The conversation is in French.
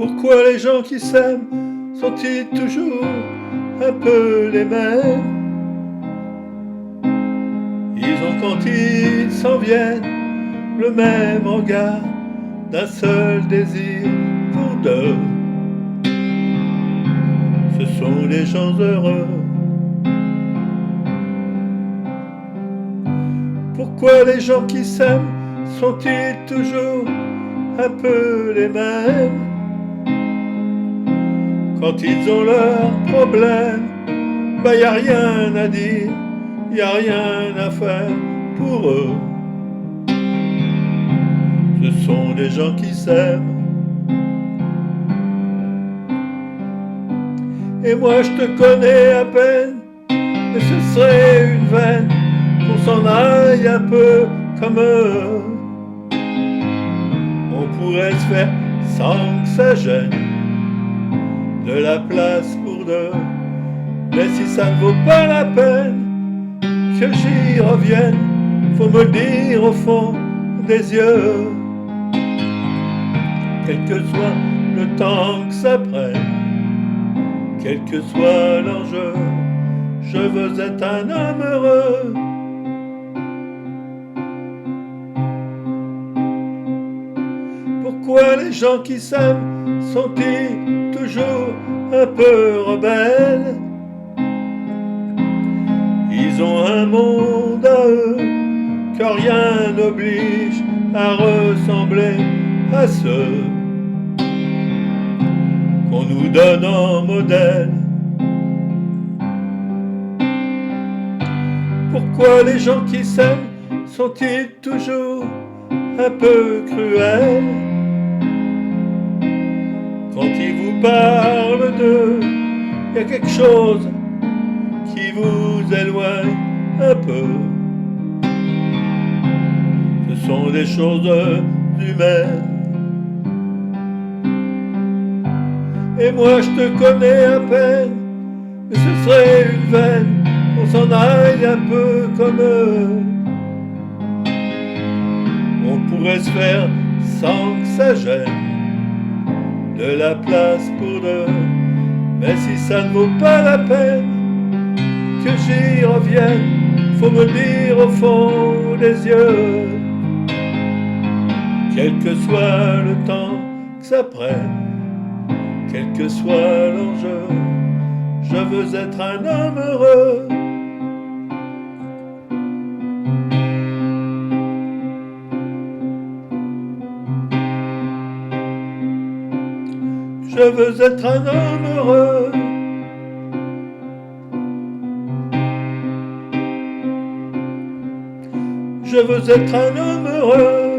Pourquoi les gens qui s'aiment sont-ils toujours un peu les mêmes? Ils ont quand ils s'en viennent le même regard, d'un seul désir pour deux. Ce sont les gens heureux. Pourquoi les gens qui s'aiment sont-ils toujours un peu les mêmes? Quand ils ont leurs problèmes, y a rien à dire, y a rien à faire pour eux. Ce sont des gens qui s'aiment. Et moi je te connais à peine, mais ce serait une veine qu'on s'en aille un peu comme eux. On pourrait se faire sans que ça gêne, de la place pour deux. Mais si ça ne vaut pas la peine que j'y revienne, faut me le dire au fond des yeux. Quel que soit le temps que ça prenne, quel que soit l'enjeu, je veux être un homme heureux. Pourquoi les gens qui s'aiment sont-ils toujours un peu rebelles? Ils ont un monde à eux que rien n'oblige à ressembler à ceux qu'on nous donne en modèle. Pourquoi les gens qui s'aiment sont-ils toujours un peu cruels? Quand ils vous parlent d'eux, y a quelque chose qui vous éloigne un peu. Ce sont des choses humaines. Et moi je te connais à peine, mais ce serait une veine qu'on s'en aille un peu comme eux. On pourrait se faire sans que ça gêne, de la place pour deux. Mais si ça ne vaut pas la peine que j'y revienne, faut me dire au fond des yeux. Quel que soit le temps que ça prenne, quel que soit l'enjeu, je veux être un homme heureux. Je veux être un homme heureux. Je veux être un homme heureux.